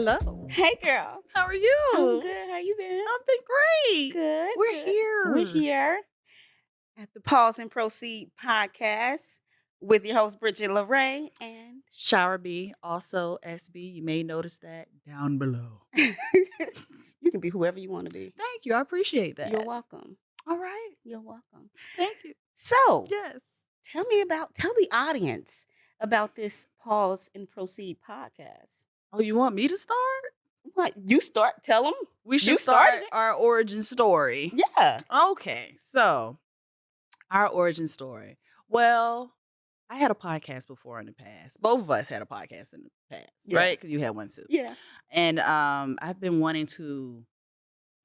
Hello. Hey, girl. How are you? I'm good. How you been? I've been great. Good. We're good. here. We're here at the Pause and Proceed podcast with your host, Bridgett LaRé. And Shara B, also SB. You may notice that down below. you can be whoever you want to be. Thank you. I appreciate that. You're welcome. All right. You're welcome. Thank you. So, Yes. tell the audience about this Pause and Proceed podcast. Oh, you want me to start? What? You start. Tell them. We should You start started it. our origin story. Yeah. Okay. So, our origin story. Well, I had a podcast before in the past. Both of us had a podcast in the past, Yeah. right? Because you had one too. Yeah. And I've been wanting to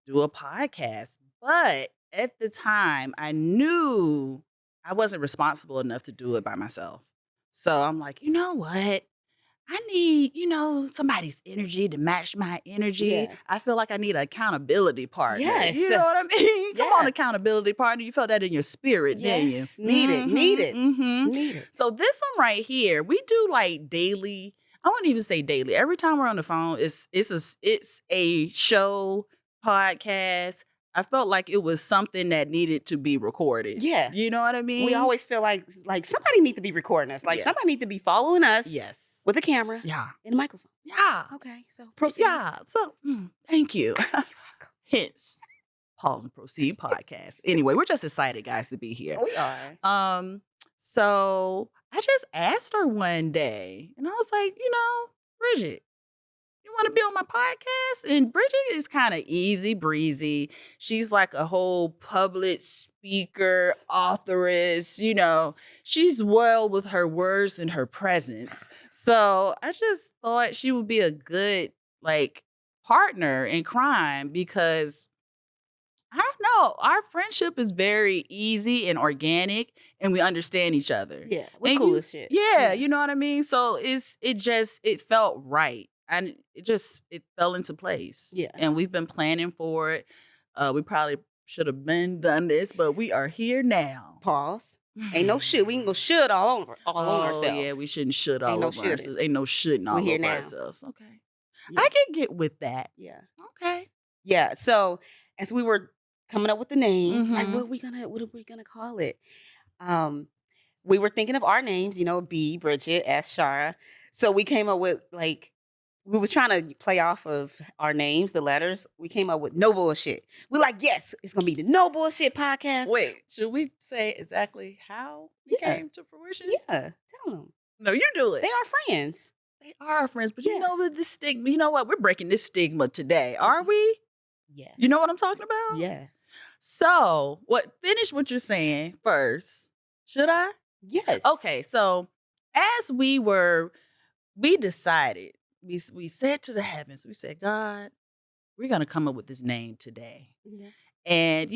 do a podcast, but at the time I knew I wasn't responsible enough to do it by myself. So I'm like, you know what? I need, somebody's energy to match my energy. Yeah. I feel like I need an accountability partner. Yes. You know what I mean? Come on, Yeah. accountability partner. You felt that in your spirit, didn't you? Yes. Need it. Mm-hmm. Need it. So this one right here, we do like daily. I wouldn't even say daily. Every time we're on the phone, it's a show podcast. I felt like it was something that needed to be recorded. Yeah. You know what I mean? We always feel like somebody need to be recording us. Like Yeah. somebody need to be following us. Yes. With a camera. Yeah. And a microphone. Yeah. Okay. So proceed. Yeah. So thank you. Hence, Pause and Proceed podcast. Anyway, we're just excited, guys, to be here. We are. So I just asked her one day, and I was like, Bridgett, you want to be on my podcast? And Bridgett is kind of easy breezy. She's like a whole public speaker, authoress, she's well with her words and her presence. So I just thought she would be a good partner in crime because I don't know, our friendship is very easy and organic and we understand each other. Yeah. We're cool as shit. Yeah, you know what I mean? So it felt right. And it fell into place. Yeah. And we've been planning for it. We probably should have done this, but we are here now. Pause. Ain't no shit. We can go shoot all on ourselves. Oh, yeah, we shouldn't shoot all Ain't no over ourselves. shooting. Ain't no shooting all here over now. ourselves. Okay. Yeah. I can get with that. Yeah. Okay. Yeah. So as we were coming up with the name, like Mhm. what are we gonna call it? We were thinking of our names, B, Bridgett, S, Shara. So we came up with we was trying to play off of our names, the letters. We came up with No Bullshit. We're like, yes, it's gonna be the No Bullshit podcast. Wait, should we say exactly how it Yeah. came to fruition? Yeah, tell them. No, you do it. They are friends. They are our friends, but Yeah. you know that this stigma, you know what? We're breaking this stigma today, are we? Yes. You know what I'm talking about? Yes. So, finish what you're saying first. Should I? Yes. Okay, so as we decided, we said to the heavens, we said, God, we're going to come up with this name today. Yeah. And,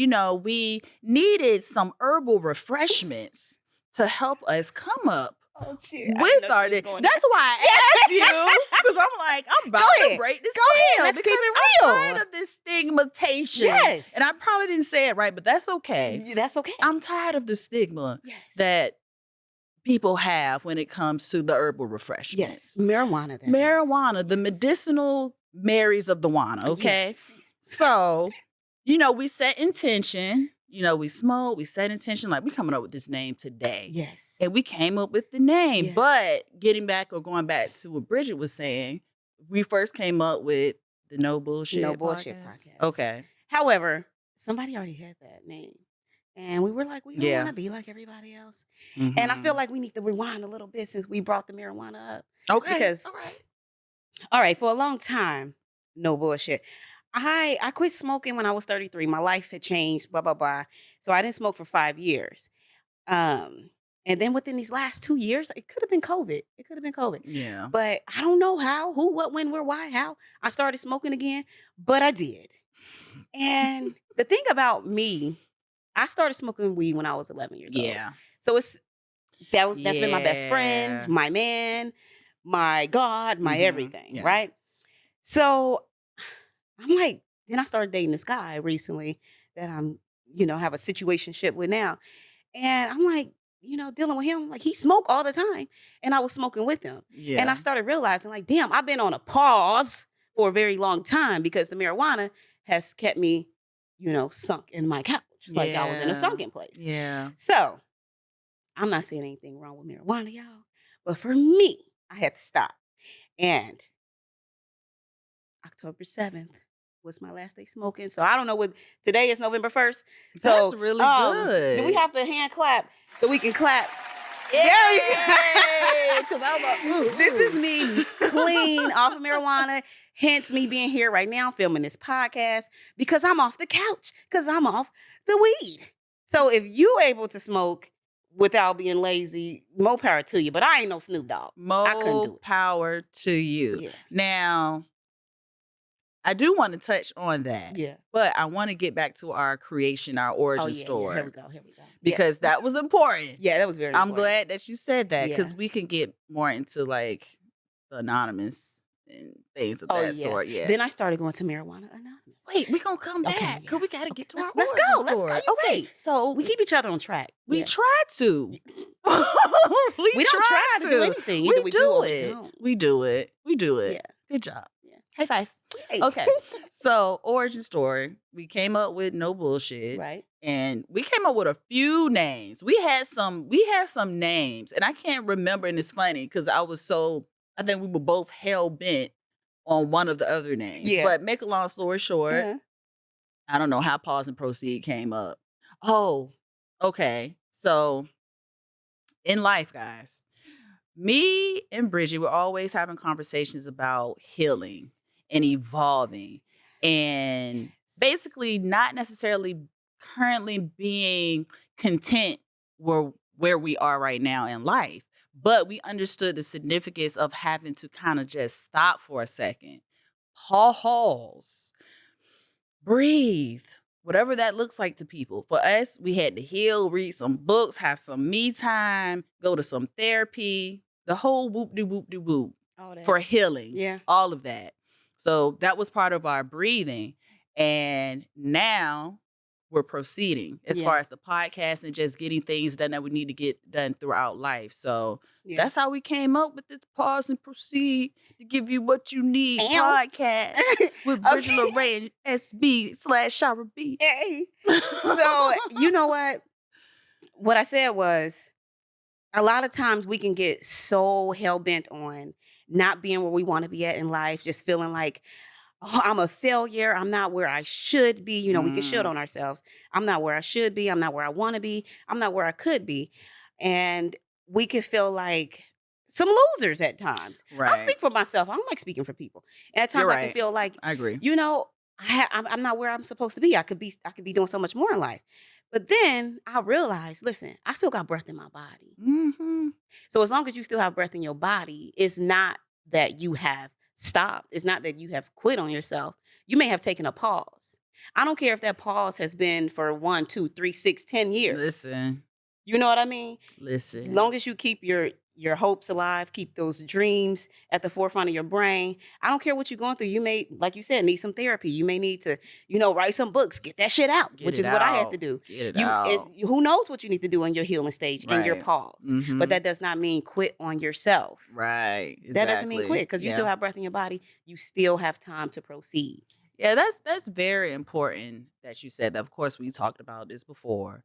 we needed some herbal refreshments to help us come up Oh shit. with our name. That's why I asked you, because I'm like, I'm about Go to ahead. break this Go ahead. spell Let's keep because it I'm real. tired of this stigmatization. Yes. And I probably didn't say it right, but that's okay. That's okay. I'm tired of the stigma Yes. that people have when it comes to the herbal refreshments. Yes. Marijuana. that is. Marijuana, the medicinal Marys of the wanna, okay? Yes. So, we set intention. We smoke, we set intention, like we coming up with this name today. Yes. And we came up with the name. Yeah. But going back to what Bridgett was saying, we first came up with the No Bullshit No Bullshit podcast. podcast. Okay. However, somebody already had that name. And we were like, we don't Yeah. want to be like everybody else. And I feel like we need to rewind a little bit since we brought the marijuana up. Okay. because- all right. For a long time, no bullshit. I quit smoking when I was 33. My life had changed, blah, blah, blah. So I didn't smoke for 5 years. And then within these last 2 years, it could have been COVID. Yeah. But I don't know how, who, what, when, where, why, how I started smoking again, but I did. And the thing about me, I started smoking weed when I was 11 years old. Yeah. So that's been my best Yeah. friend, my man, my God, my Mhm. everything, Yeah. right? So I'm like, then I started dating this guy recently that I'm, have a situationship with now. And I'm like, dealing with him, like he smoked all the time. And I was smoking with him. Yeah. And I started realizing like, damn, I've been on a pause for a very long time because the marijuana has kept me, sunk in my couch, like I was in a Yeah. sunken place. Yeah. So I'm not saying anything wrong with marijuana, y'all, but for me, I had to stop. And October 7th was my last day smoking. So I don't know what today is November 1st. That's So really do we good. have to hand clap so we can clap? Yay! There you go. Because I was like, ooh, This is ooh. me clean off of marijuana. Hence me being here right now filming this podcast because I'm off the couch, because I'm off the weed. So if you able to smoke without being lazy, more power to you. But I ain't no Snoop Dogg. I couldn't More do it. power to you. Yeah. Now, I do want to touch on that. Yeah. But I want to get back to our creation, our Oh origin yeah, yeah. Here we story. go. Here we go. Because that was important. Yeah, that was very I'm important. glad that you said that Yeah. because we can get more into like the anonymous and things of Oh that yeah. sort. Yeah. Then I started going to Marijuana Anonymous. Wait, we're going to come Okay, back because yeah. we got to get to our Let's origin go. Let's story. go. You're Okay. right. So We keep each other on track. we Yeah. try to. We don't try to do anything. Either we do or we don't. We do it. We do it. Yeah. Good job. Yeah. High five. Yay. Okay. So origin story. We came up with no bullshit. Right. And we came up with a few names. We had some names. And I can't remember, and it's funny because I think we were both hell bent on one of the other names. Yeah. But make a long story short, I don't know how Pause and Proceed came up. Oh, okay. So in life, guys, me and Bridget were always having conversations about healing and evolving and basically not necessarily currently being content where we are right now in life. But we understood the significance of having to kind of just stop for a second, pause, breathe, whatever that looks like to people. For us, we had to heal, read some books, have some me time, go to some therapy, the whole whoop-de-whoop-de-whoop for healing. Yeah. All of that. So that was part of our breathing. And now we're proceeding as far as the podcast and just getting things done that we need to get done throughout life. So that's how we came up with this Pause and Proceed to give you what you need podcast with Bridgett LaRé SB /Shara B. Hey. So you know what? What I said was a lot of times we can get so hell bent on not being where we want to be at in life, just feeling like, oh, I'm a failure. I'm not where I should be. We can should on ourselves. I'm not where I should be. I'm not where I want to be. I'm not where I could be. And we can feel like some losers at times. Right. I'll speak for myself. I don't like speaking for people. And at times I can feel like, I agree. I'm not where I'm supposed to be. I could be doing so much more in life. But then I realized, listen, I still got breath in my body. Mm-hmm. So as long as you still have breath in your body, it's not that you have stopped. It's not that you have quit on yourself. You may have taken a pause. I don't care if that pause has been for 1, 2, 3, 6, 10 years. Listen. You know what I mean? Listen. As long as you keep your hopes alive, keep those dreams at the forefront of your brain. I don't care what you're going through. You may, like you said, need some therapy. You may need to, write some books, get that shit out, which is what I had to do. Get it out. Who knows what you need to do in your healing stage, in your pause. Mm-hmm. But that does not mean quit on yourself. Right. Exactly. That doesn't mean quit because you still have breath in your body. You still have time to proceed. Yeah, that's very important that you said that. Of course, we talked about this before.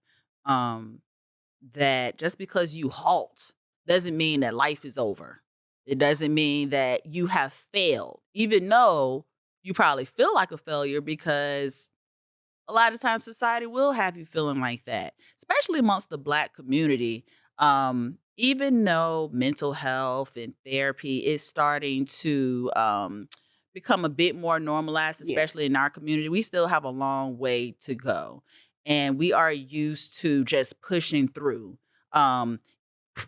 That just because you halt doesn't mean that life is over. It doesn't mean that you have failed, even though you probably feel like a failure because a lot of times society will have you feeling like that, especially amongst the Black community. Even though mental health and therapy is starting to become a bit more normalized, especially in our community, we still have a long way to go. And we are used to just pushing through.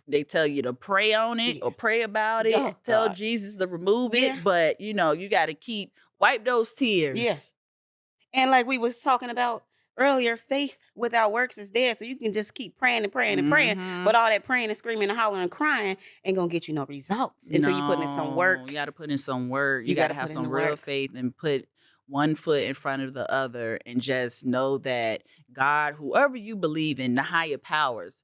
They tell you to pray on it or pray about it. Oh, tell God. Jesus to remove it. But, you got to wipe those tears. Yeah. And like we was talking about earlier, faith without works is dead. So you can just keep praying and praying and praying. But all that praying and screaming and hollering and crying ain't going to get you no results until you put in some work. You got to put in some work. You got to have some real faith and put one foot in front of the other and just know that God, whoever you believe in, the higher powers,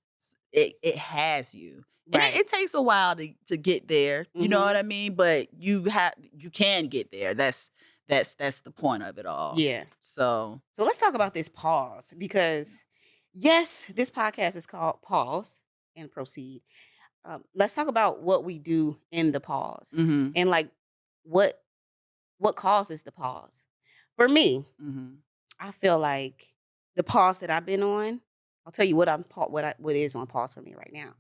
it has you. And Right. it takes a while to get there. You know Mhm. what I mean? But you can get there. That's the point of it all. Yeah. So So let's talk about this pause because, yes, this podcast is called Pause and Proceed. Let's talk about what we do in the pause mhm. and like what what causes the pause. For me, Mhm. I feel like the pause that I've been on. I'll tell you what is on pause for me right now.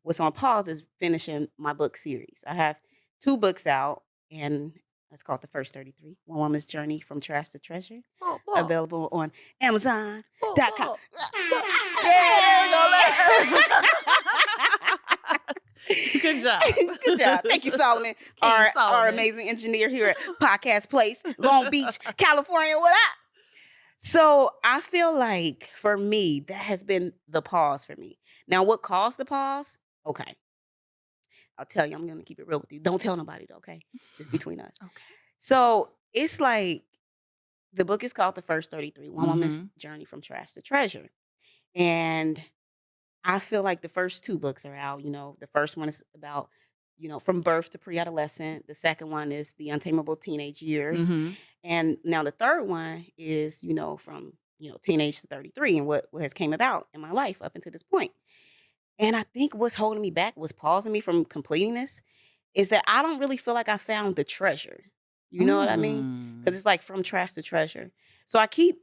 What's on pause is finishing my book series. I have 2 books out, and it's called The First 33, One Woman's Journey from Trash to Treasure, Whoa, whoa, available on Amazon.com. whoa, whoa, whoa. Yeah, there we go. Good job. Good job. Thank you, Solomon, King our Solomon. amazing engineer here at Podcast Place, Long Beach, California. What up? So I feel like for me, that has been the pause for me. Now, what caused the pause? Okay. I'll tell you, I'm going to keep it real with you. Don't tell nobody, though, okay? It's between us. Okay. So it's like the book is called The First 33, One Woman's Mhm. Journey from Trash to Treasure. And I feel like the first 2 books are out. The first one is about, from birth to pre-adolescent. The second one is The Untamable Teenage Years. Mhm. And now the third one is, from, teenage to 33 and what has came about in my life up until this point. And I think what's holding me back, what's pausing me from completing this, is that I don't really feel like I found the treasure. You know what I mean? Because Mm. it's like from trash to treasure. So I keep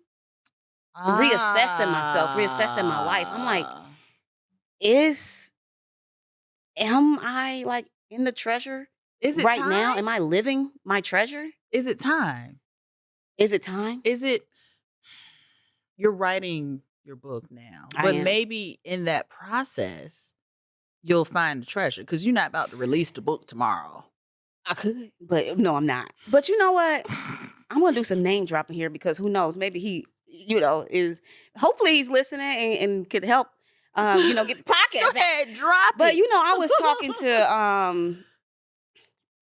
reassessing myself, reassessing my life. I'm like, Ah. is am I like in the treasure Is it right now? time? Am I living my treasure? Is it time? Is it time? Is it you're writing your book now, I but am. maybe in that process, you'll find the treasure because you're not about to release the book tomorrow. I could, but no, I'm not. But you know what? I'm gonna do some name dropping here because who knows? Maybe he, is hopefully he's listening and could help get the Go podcast out. ahead, drop But it. I was talking to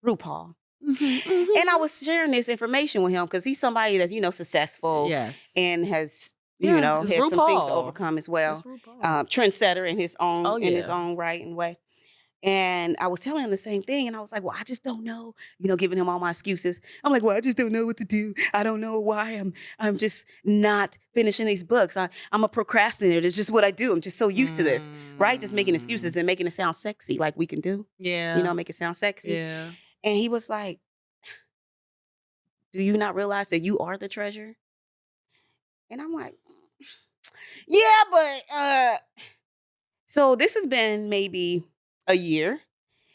RuPaul. Mhm, And I mhm. was sharing this information with him because he's somebody that's, successful Yes. and has, Yeah, it's has some things to RuPaul. overcome as It's well. RuPaul. Trendsetter in his Oh, own yeah. right and way. And I was telling him the same thing. And I was like, well, I just don't know, giving him all my excuses. I'm like, well, I just don't know what to do. I don't know why I'm just not finishing these books. I'm a procrastinator. It's just what I do. I'm just so used to this, right? Just making excuses Mm. and making it sound sexy like we can do, Yeah. make it sound sexy. Yeah. And he was like, do you not realize that you are the treasure? And I'm like, yeah, but so this has been maybe a year.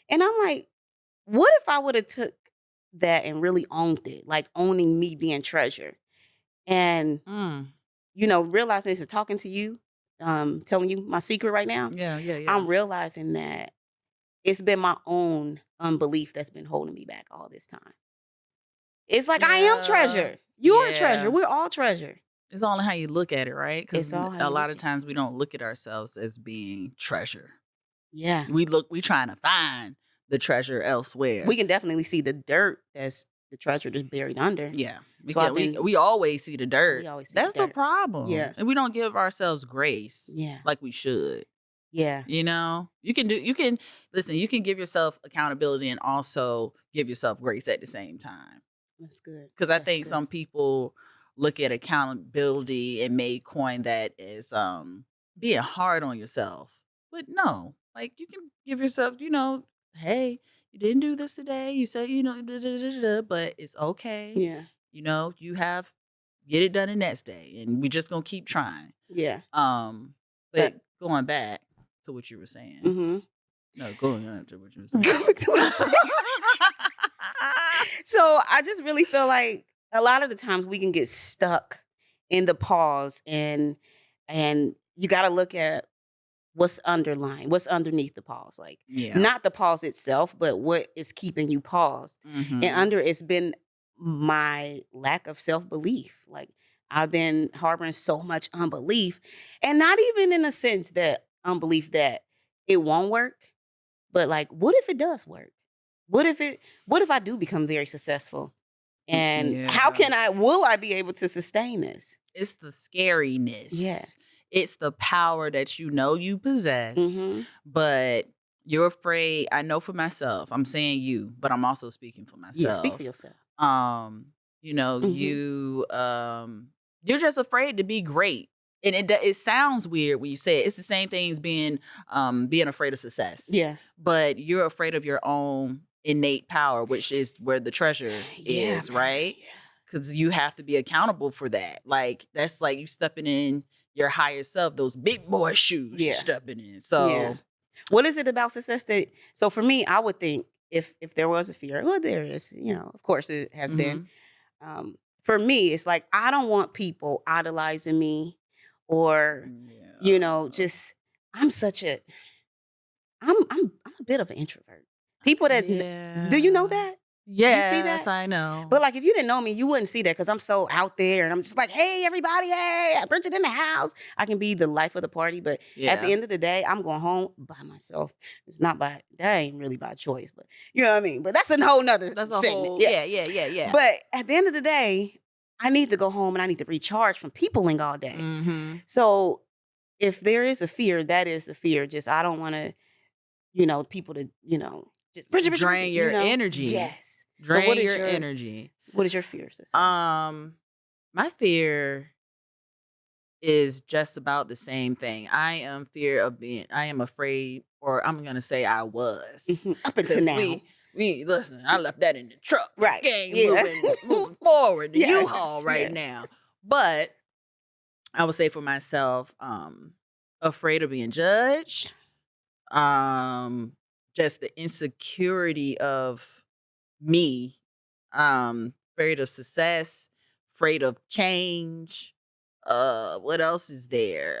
And I'm like, what if I would have took that and really owned it, like owning me being treasure and, Mm. realizing this is talking to you, telling you my secret right now. Yeah, yeah, yeah. I'm realizing that it's been my own unbelief that's been holding me back all this time. It's like I am Yeah. treasure. You're treasure. Yeah. We're all treasure. It's only how you look at it, right? It's Because all how a you lot look of at it. times we don't look at ourselves as being treasure. Yeah. We trying to find the treasure elsewhere. We can definitely see the dirt that's the treasure that's buried under. Yeah. So I've We always see the dirt. we always see the That's the dirt. problem. Yeah. And we don't give ourselves grace Yeah. like we should. Yeah. You can listen, you can give yourself accountability and also give yourself grace at the same time. That's good. Because I That's think good. some people look at accountability and may coin that as being hard on yourself. But no, like you can give yourself, hey, you didn't do this today. You said, da, da, da, da, da, but it's okay. Yeah. You have get it done the next day, and we just gonna keep trying. Yeah. But going back to what you were saying. Mm-hmm. No, going on to what you were saying. Going to what I'm saying. So I just really feel like a lot of the times we can get stuck in the pause and you got to look at what's underlying, what's underneath the pause. Like Yeah. not the pause itself, but what is keeping you paused. Mhm. And under it's been my lack of self-belief. Like I've been harboring so much unbelief and not even in a sense that unbelief that it won't work, but like what if it does work? What if I do become very successful? And how Yeah. will I be able to sustain this? It's the scariness. Yeah. It's the power that you know you possess, Mhm. but you're afraid. I know for myself, I'm saying you, but I'm also speaking for Yeah, speak for myself. yourself. Um, Mhm. you're just afraid to be great. And it sounds weird when you say it. It's the same thing as being afraid of success. Yeah. But you're afraid of your own innate power, which is where the treasure Yeah, is, man. right? Yeah. Because you have to be accountable for that. Like that's like you stepping in your higher self, those big boy shoes you're Yeah. stepping in. Yeah. So What is it about success that so for me, I would think if there was a fear, well, there is, of course it has been. mhm. For me, it's like I don't want people idolizing me or, Yeah. just I'm such a I'm a bit of an introvert. People that do you know Yeah. that? Do you see Yes, that? I know. But like if you didn't know me, you wouldn't see that because I'm so out there and I'm just like, hey, everybody, hey, Bridget in the house. I can be the life of the party. But at the Yeah. end of the day, I'm going home by myself. It's not that ain't really by choice, but you know what I mean? But that's a whole nother That's a segment. whole Yeah. yeah. But at the end of the day, I need to go home and I need to recharge from peopling all day. Mhm. So if there is a fear, that is the fear. Just I don't want to, people to, just Drain your energy. Yes. So Drain your energy. what is your fear of success? Um, my fear is just about the same thing. I am afraid, or I'm gonna say I was. Up until Cause now. we listen, I left that in the truck. Right. Okay, Yeah. moving forward, the Yes. U-Haul right Yes. now. But I would say for myself, afraid of being judged. Um, just the insecurity of me, afraid of success, afraid of change. What else is there?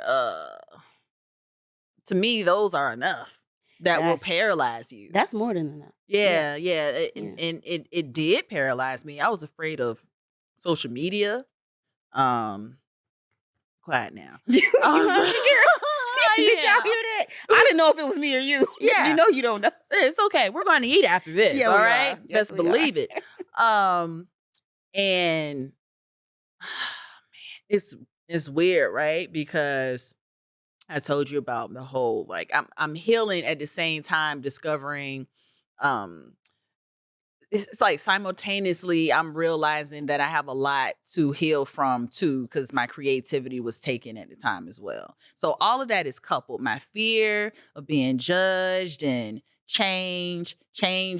To me, those are enough that will That's paralyze you. that's more than enough. Yeah. Yeah. Yeah. And it did paralyze me. I was afraid of social media. Um, quiet now. You I was heard like, me, girl? Did y'all yeah. hear that? I didn't know if it was me or you. You Yeah. know you don't know. It's okay. We're going to eat after this. Yeah, All we right. are. Yes, Let's we are. believe it. Um, and it's it's weird, right? Because I told you about the whole like I'm healing at the same time discovering um it's like simultaneously I'm realizing that I have a lot to heal from too because my creativity was taken at the time as well. So all of that is coupled. My fear of being judged and change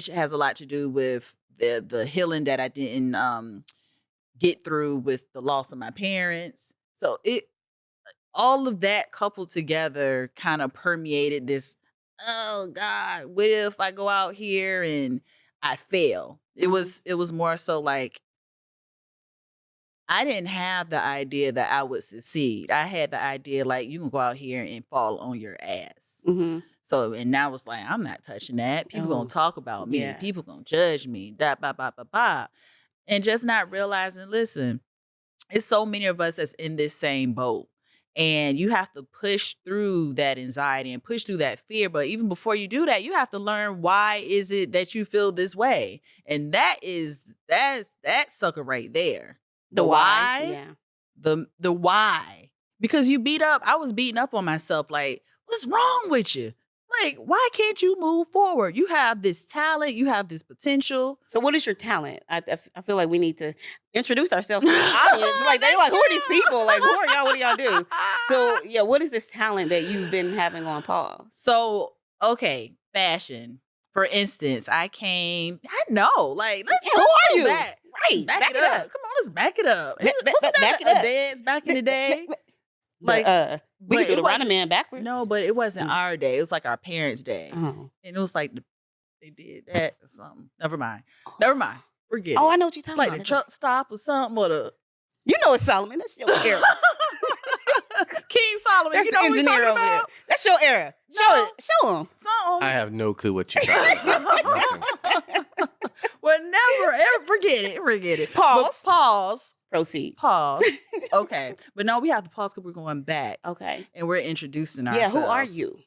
has a lot to do with the healing that I didn't get through with the loss of my parents. So it all of that coupled together kind of permeated this, oh God, what if I go out here and I fail? Mhm. It was more so like I didn't have the idea that I would succeed. I had the idea like you can go out here and fall on your ass. Mhm. So and now it's like I'm not touching that. People gonna Oh, talk about me. yeah. People gonna judge me. Da ba ba ba ba. And just not realizing, listen, it's so many of us that's in this same boat. And you have to push through that anxiety and push through that fear. But even before you do that, you have to learn why is it that you feel this way. And that sucker right there. The The why. why, Yeah. the why. Because I was beating up on myself like, what's wrong with you? Like, why can't you move forward? You have this talent, you have this potential. So what is your talent? I feel like we need to introduce ourselves to this audience. Like they like, who are these people? Like, who are y'all? What do y'all do? So yeah, what is this talent that you've been having on pause? So, okay, fashion. For instance, I know, like Yeah, who let's are go you? back. Let's Right. back Back it it up. up. Come on, let's back it up. Wasn't Back that it a up. dance back in the day? The Like, we could but do it the running wasn't. man No, backwards. but it wasn't Mm. our day. It was like our parents' day, Oh. and it was like they did that or something. Never mind. Never mind. Forget Oh, it. I know what you're talking Like about. the That's right. truck stop or something, or the You know it's Solomon. That's your era. King Solomon. That's You the know what we engineer talking over there. about? That's your era. Show No, it. Show him. I something. have no clue what you're talking about. Nothing. Well, never ever forget it. Forget it. But Pause. pause. Proceed. Pause. Okay. But no, we have to pause because we're going back Okay. and we're introducing Yeah, who are ourselves. you?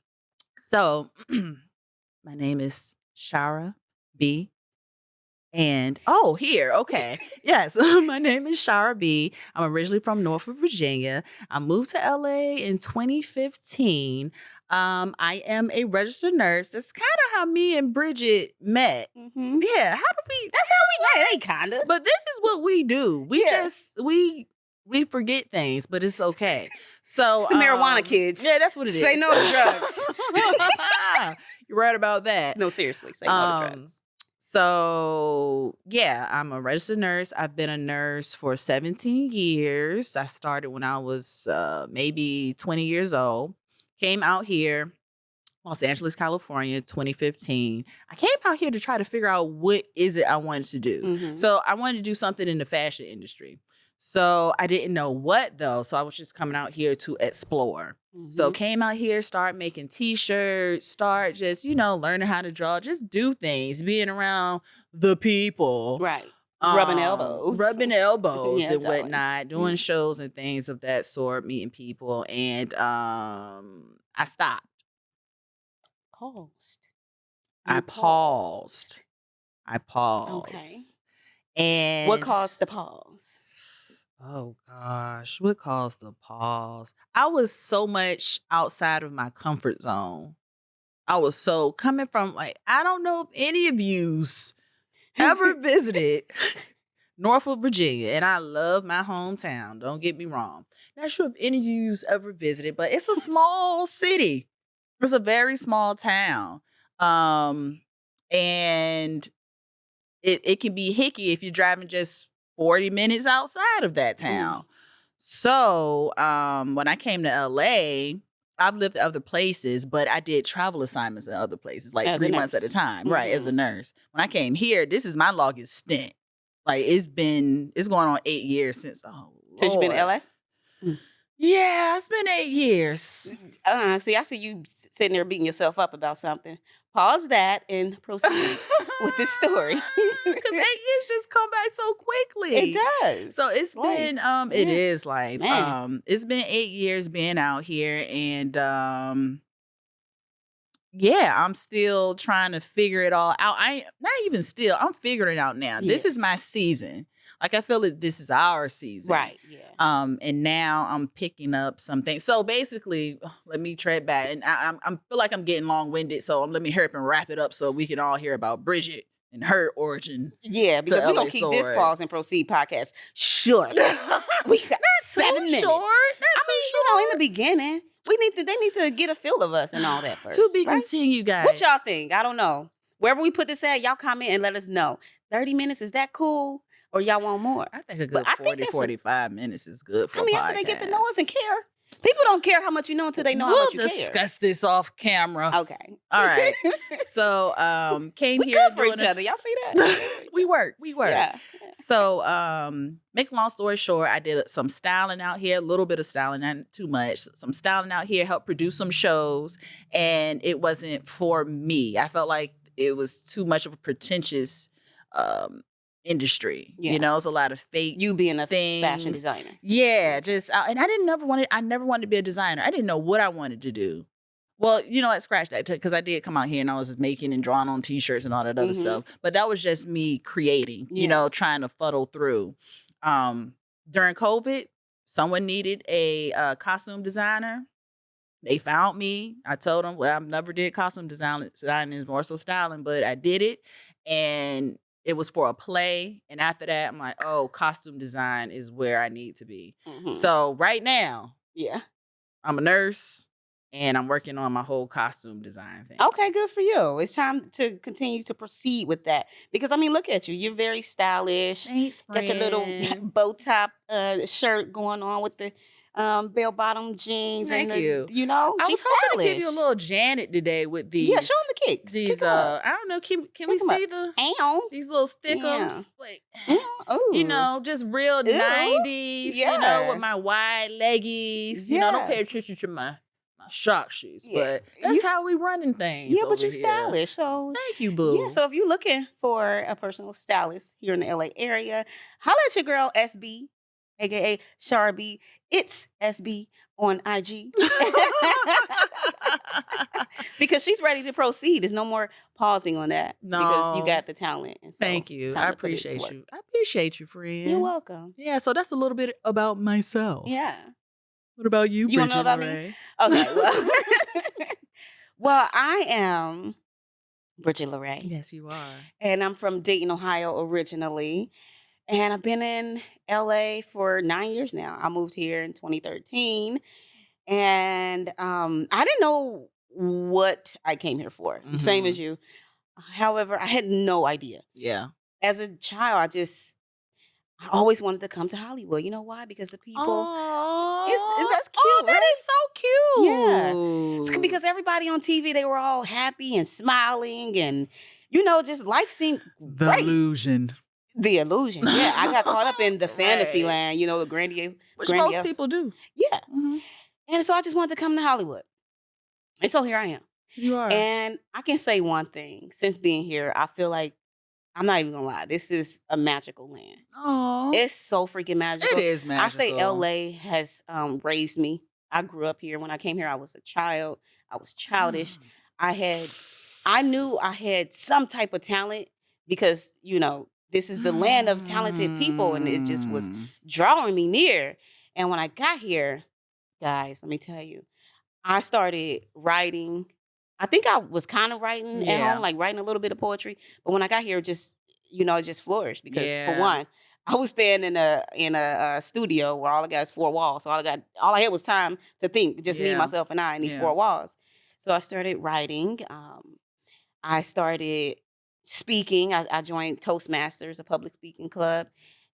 So, my name is Shara B. And here, okay. Yes, my name is Shara B. I'm originally from Norfolk, Virginia. I moved to LA in 2015. I am a registered nurse. That's kind of how me and Bridget met. Mm-hmm. Yeah, how do we? That's how we met. Ain't kinda. But this is what we do. We Yeah. just we forget things, but it's okay. So It's the marijuana kids. Yeah, that's what it is. Say no to drugs. You're right about that. No, seriously. Say no to drugs. So yeah, I'm a registered nurse. I've been a nurse for 17 years. I started when I was maybe 20 years old. Came out here, Los Angeles, California, 2015. I came out here to try to figure out what is it I wanted to do. Mm-hmm. So I wanted to do something in the fashion industry. So I didn't know what though. So I was just coming out here to explore. Mm-hmm. So came out here, start making t-shirts, start just, learning how to draw, just do things, being around the people. Right. Rubbing elbows. Yeah, and totally. whatnot, doing shows and things of that sort, meeting people. And I stopped. I paused. Okay. And what caused the pause? Oh gosh, what caused the pause? I was so much outside of my comfort zone. I was so coming from I don't know if any of you's ever visited Norfolk, Virginia, and I love my hometown. Don't get me wrong. Not sure if any of you's ever visited, but it's a small city. It's a very small town. And it can be hicky if you're driving just 40 minutes outside of that town. So when I came to LA, I've lived other places, but I did travel assignments in other places, like As a 3 months at a nurse. time, right, as a nurse. When I came here, this is my longest stint. It's going on 8 years since, Since you've been in LA? Yeah, it's been 8 years. See, I see you sitting there beating yourself up about something. Pause that and proceed with this story. Because 8 years just come back so quickly. It does. So it's been it is life. Man. It's been 8 years being out here, and I'm still trying to figure it all out. I'm figuring it out now. This is my season. I feel like this is our season. Right. Yeah. And now I'm picking up some things. So basically, let me tread back, and I feel like I'm getting long-winded. So let me hurry up and wrap it up so we can all hear about Bridget and her origin. Yeah, because we're gonna keep this Pause and Proceed podcast short. We got 7 minutes. Short. In the beginning, they need to get a feel of us and all that first. To be continued, guys. What y'all think? I don't know. Wherever we put this at, y'all comment and let us know. 30 minutes, is that cool? Or y'all want more? I think a good 45 minutes is good for a podcast. After they get to know us and care. People don't care how much you know until they know how much you care. We'll discuss this off camera. Okay. All right. So, came we here good for each other. Y'all see that? We work. Yeah. So, make a long story short, I did some styling out here, a little bit of styling, not too much. Some styling out here, helped produce some shows, and it wasn't for me. I felt like it was too much of a pretentious industry. Yeah. It's a lot of fake. You being a things. fashion designer. Yeah, just and I never wanted to be a designer. I didn't know what I wanted to do. Well, let's scratch that because I did come out here and I was just making and drawing on t-shirts and all that other stuff. But that was just me creating, trying to fuddle through. During COVID, someone needed a costume designer. They found me. I told them, well, I never did costume design. Design is more so styling, but I did it. And it was for a play. And after that, I'm like, oh, costume design is where I need to be. So right now, I'm a nurse and I'm working on my whole costume design thing. Okay, good for you. It's time to continue to proceed with that. Because, look at you. You're very stylish. Thanks, Got your little bow top shirt going on with the bell-bottom jeans. Thank and you. She's I was hoping stylish. to give you a little Janet today with these. Yeah, show them the kicks. These, I don't know, can we see these little thickums? Just real 90s, with my wide leggies. Don't pay attention to my shock shoes, but that's how we running things. Yeah, but you're here. stylish. So thank you, boo. Yeah, so if you're looking for a personal stylist here in the LA area, holla at your girl SB, aka Shara B. It's SB on IG. Because she's ready to proceed. There's no more pausing on that because you No. got the talent. And so Thank you. it's I time to put it to appreciate work. you. I appreciate you, friend. You're welcome. Yeah, so that's a little bit about myself. Yeah. What about you, You want to know Bridgett about LaRé? me? Okay, well. Well, I am Bridgett LaRé. Yes, you are. And I'm from Dayton, Ohio originally. And I've been in LA for 9 years now. I moved here in 2013. And I didn't know what I came here for. Same as you. However, I had no idea. Yeah. As a child, I always wanted to come to Hollywood. You know why? Because the people, that's cute, Oh, that right? is so cute. Yeah. It's because everybody on TV, they were all happy and smiling and, just life seemed The great. illusion. The illusion. Yeah. I got caught up in the fantasy Right. land, the grandiose. Which most people do. Yeah. Mhm. And so I just wanted to come to Hollywood. And so here I am. You are. And I can say one thing. Since being here, I feel like, I'm not even gonna lie, this is a magical land. Oh, It's so freaking magical. it is I say magical. LA has raised me. I grew up here. When I came here, I was a child. I was childish. I knew I had some type of talent because, this is the land of talented people, and it just was drawing me near. And when I got here, guys, let me tell you, I started writing. I think I was kind of writing at home, like writing a little bit of poetry. But when I got here, it just flourished because for one, I was staying in a studio where all I got is four walls. So all I had was time to think, just me, myself, and I in these four walls. So I started writing. I started speaking. I joined Toastmasters, a public speaking club.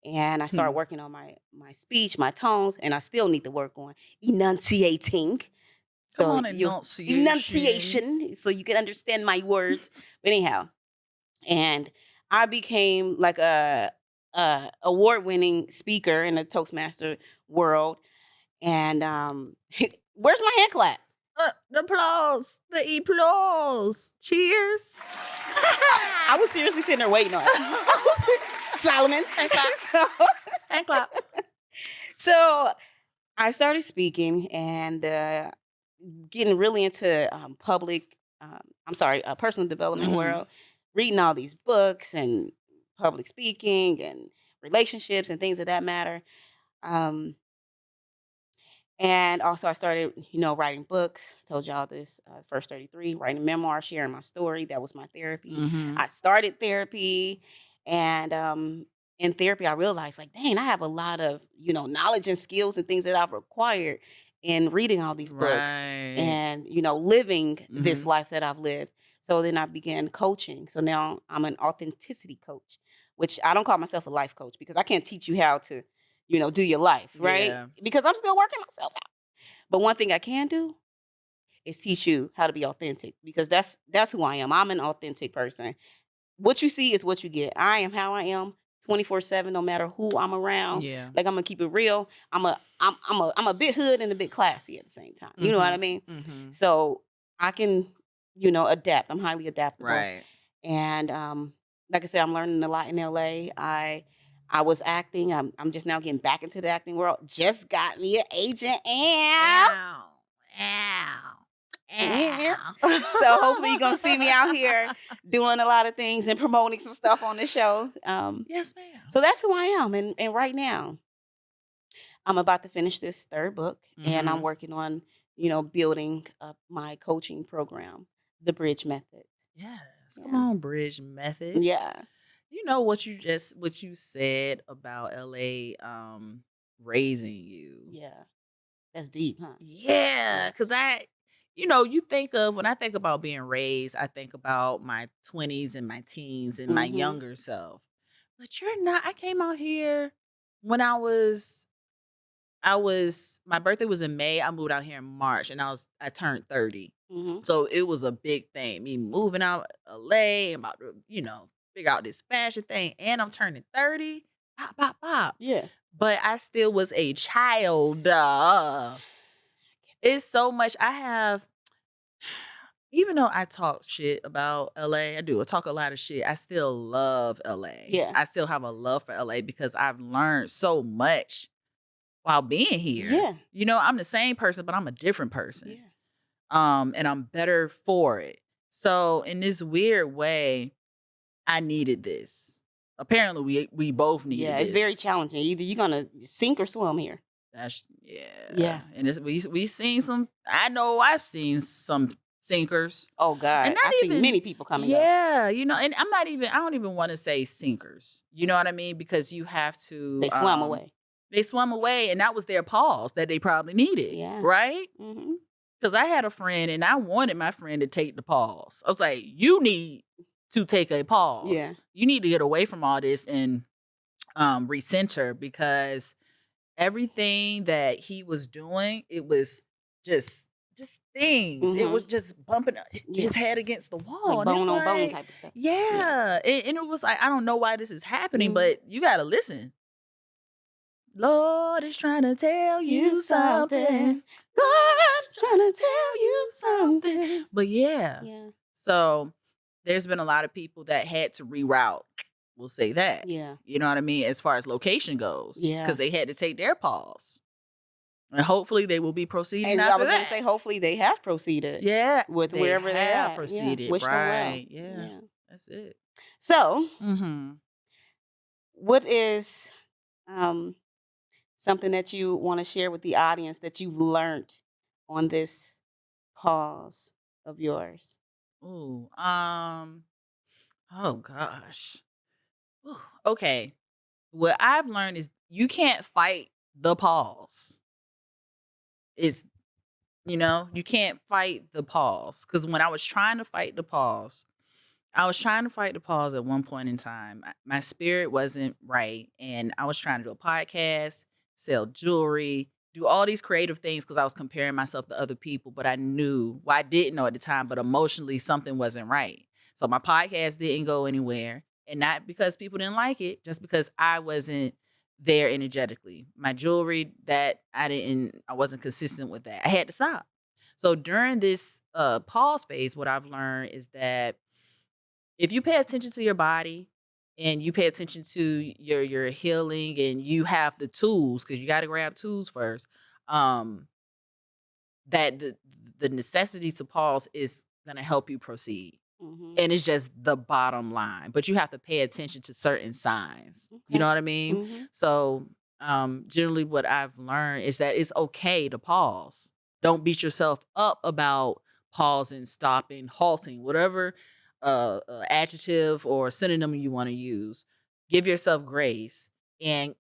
And I started working on my speech, my tones, and I still need to work on enunciating. Come on, enunciation, so you can understand my words. But anyhow, and I became like a award-winning speaker in the Toastmaster world. And where's my hand clap? The applause. The applause. Cheers. I was seriously sitting there waiting on it. Solomon. Hand clap. Hand clap. So I started speaking and getting really into personal development world, reading all these books and public speaking and relationships and things of that matter. And also I started, writing books. I told y'all this, First 33, writing memoirs, sharing my story. That was my therapy. I started therapy, and in therapy, I realized, like, dang, I have a lot of, knowledge and skills and things that I've acquired in reading all these books and, living this life that I've lived. So then I began coaching. So now I'm an authenticity coach, which I don't call myself a life coach because I can't teach you how to, do your life, right? Yeah. Because I'm still working myself out. But one thing I can do is teach you how to be authentic because that's who I am. I'm an authentic person. What you see is what you get. I am how I am 24/7, no matter who I'm around. Yeah. Like, I'm gonna keep it real. I'm a bit hood and a bit classy at the same time. You know what I mean? So I can, adapt. I'm highly adaptable. Right. And like I said, I'm learning a lot in LA. I was acting. I'm just now getting back into the acting world. Just got me an agent. Ow. So hopefully you're gonna see me out here doing a lot of things and promoting some stuff on the show. Yes, ma'am. So that's who I am. And right now, I'm about to finish this third book, and I'm working on, building up my coaching program, the Bridge Method. Yes. Come on, Bridge Method. Yeah. You know what you said about LA raising you. Yeah. That's deep, huh? Yeah, because when I think about being raised, I think about my 20s and my teens and my younger self. But you're not. I came out here when my birthday was in May. I moved out here in March, and I turned 30. So it was a big thing. Me moving out LA, about to, figure out this fashion thing, and I'm turning 30. Bop, bop, bop. Yeah. But I still was a child. It's so much I have. Even though I talk shit about LA, I do. I talk a lot of shit. I still love LA. Yeah. I still have a love for LA because I've learned so much while being here. Yeah. I'm the same person, but I'm a different person. Yeah. and I'm better for it. So in this weird way, I needed this. Apparently, we both needed Yeah, it's very this. challenging. Either you're gonna sink or swim here. That's Yeah. and we seen some. I know I've seen some sinkers, Oh and God, not I see even many people come and go. and I'm not even. I don't even want to say sinkers. You know what I mean? Because you have to. They swam away. They swam away, and that was their pause that they probably needed. Yeah. Right. Mm-hmm. Because I had a friend, and I wanted my friend to take the pause. I was like, you need to take a pause. Yeah. You need to get away from all this and recenter, because everything that he was doing, it was just things. It was just bumping his head against the wall. Like And it's bone on bone like, type of stuff. yeah. And it was like, I don't know why this is happening, Mhm. but you got to listen. Lord is trying to tell you something. God's trying to tell you something. But yeah. Yeah. So there's been a lot of people that had to reroute. We'll say that. Yeah. You know what I mean? As far as location goes. Yeah. Because they had to take their pause. And hopefully they will be proceeding And after I was that. going to say, hopefully they have proceeded. Yeah. With wherever they have are. proceeded. Yeah. Wish them well. Right. Yeah. That's it. So, Mm-hmm. what is something that you want to share with the audience that you've learned on this pause of yours? Ooh. Oh gosh. Ooh, okay. What I've learned is you can't fight the pause. It's you can't fight the pause. Because when I was trying to fight the pause, at one point in time. My spirit wasn't right, and I was trying to do a podcast, sell jewelry, do all these creative things because I was comparing myself to other people. But I didn't know at the time, but emotionally something wasn't right. So my podcast didn't go anywhere, and not because people didn't like it, just because I wasn't there energetically. My jewelry, that I wasn't consistent with that. I had to stop. So during this pause phase, what I've learned is that if you pay attention to your body and you pay attention to your healing, and you have the tools, because you got to grab tools first, that the necessity to pause is going to help you proceed. Mm-hmm. And it's just the bottom line. But you have to pay attention to certain signs. You know what I mean? Mm-hmm. So generally what I've learned is that it's okay to pause. Don't beat yourself up about pausing, stopping, halting, whatever adjective or synonym you want to use. Give yourself grace, and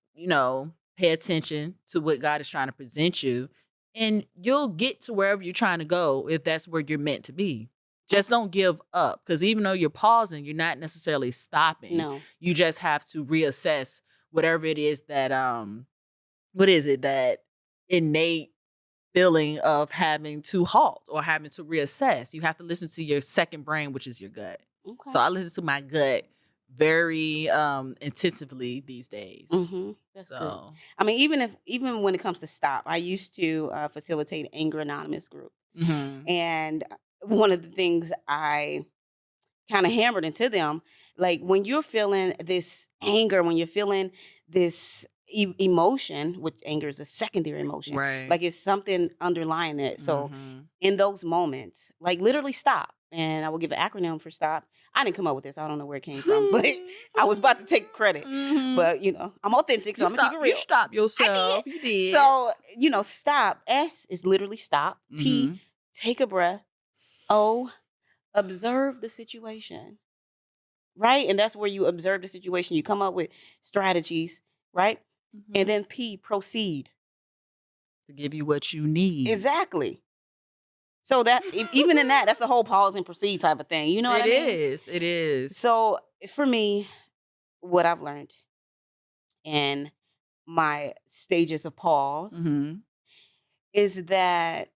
pay attention to what God is trying to present you, and you'll get to wherever you're trying to go if that's where you're meant to be. Just don't give up, because even though you're pausing, you're not necessarily stopping. No. You just have to reassess whatever it is that that innate feeling of having to halt or having to reassess. You have to listen to your second brain, which is your gut. Okay. So I listen to my gut very intensively these days. Mm-hmm. That's good. I mean, even when it comes to stop, I used to facilitate Anger Anonymous group. Mm-hmm. And one of the things I kind of hammered into them, like when you're feeling this anger, when you're feeling this emotion, which anger is a secondary emotion, Right. like it's something underlying it. So Mm-hmm. in those moments, like literally stop. And I will give an acronym for stop. I didn't come up with this. I don't know where it came from, but I was about to take credit. Mm-hmm. But I'm authentic, so I'm gonna keep it real. You stop yourself. You did. So stop. S is literally stop. T, Mm-hmm. take a breath. O, observe the situation. Right? And that's where you observe the situation. You come up with strategies, right? Mm-hmm. And then P, proceed. To give you what you need. Exactly. So that even in that's a whole pause and proceed type of thing. You know what I mean? It is. So for me, what I've learned in my stages of pause Mm-hmm. is that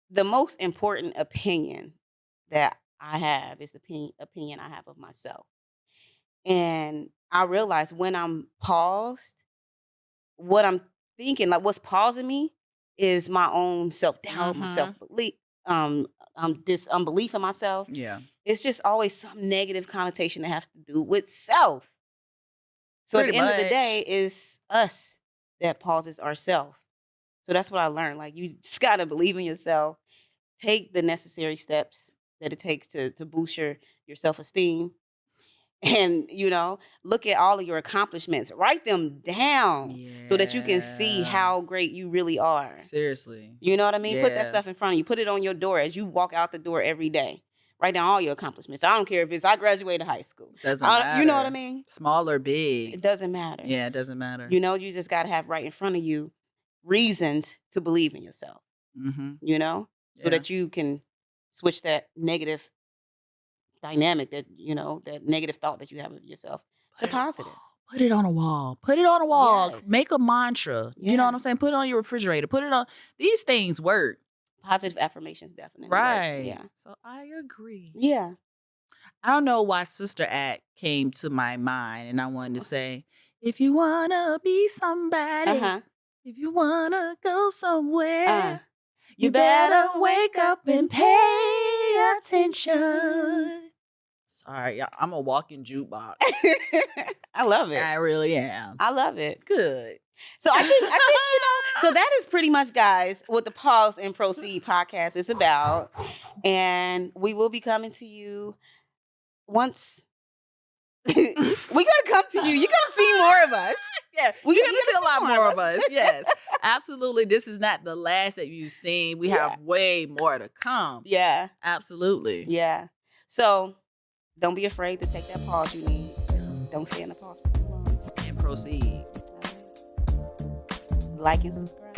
the most important opinion that I have is the opinion I have of myself. And I realize when I'm paused, what I'm thinking, like what's pausing me is my own self-doubt, my Mm-hmm. self-belief, this unbelief in myself. Yeah. It's just always some negative connotation that has to do with self. So Pretty at the end of the much. day, it's us that pauses ourselves. So that's what I learned. Like you just gotta believe in yourself. take the necessary steps that it takes to boost your self-esteem. And, look at all of your accomplishments. Write them down so that you can see Yeah. how great you really are. Seriously. You know what I mean? Put that Yeah. stuff in front of you. Put it on your door as you walk out the door every day. Write down all your accomplishments. I don't care if it's I graduated high school. Doesn't matter. You know what I mean? Small or It big. doesn't matter. Yeah, it doesn't matter. You just got to have right in front of you reasons to believe in yourself. Mm-hmm. So that you can switch that negative dynamic, that negative thought that you have of yourself to positive. Put it on a wall. Put it on a wall. Yes. Make a mantra. You know what I'm saying? Put it on your refrigerator. Put it on. These things work. Positive affirmations definitely Right. work. Yeah. So I agree. Yeah. I don't know why Sister Act came to my mind, and I wanted to say, if you wanna be somebody, if you wanna go somewhere, you better wake up and pay attention. Sorry, I'm a walking jukebox. I love it. I really am. I love it. Good. So I think so that is pretty much, guys, what the Pause and Proceed podcast is about. And we will be coming to you once we gotta come to you. You gotta see more of us. Yeah, You're gonna see a lot more of us. Yes, absolutely. This is not the last that you've seen. We have way more to come. Yeah. Absolutely. Yeah. So don't be afraid to take that pause you need. Don't stay in the pause for too long. And proceed. Like and subscribe.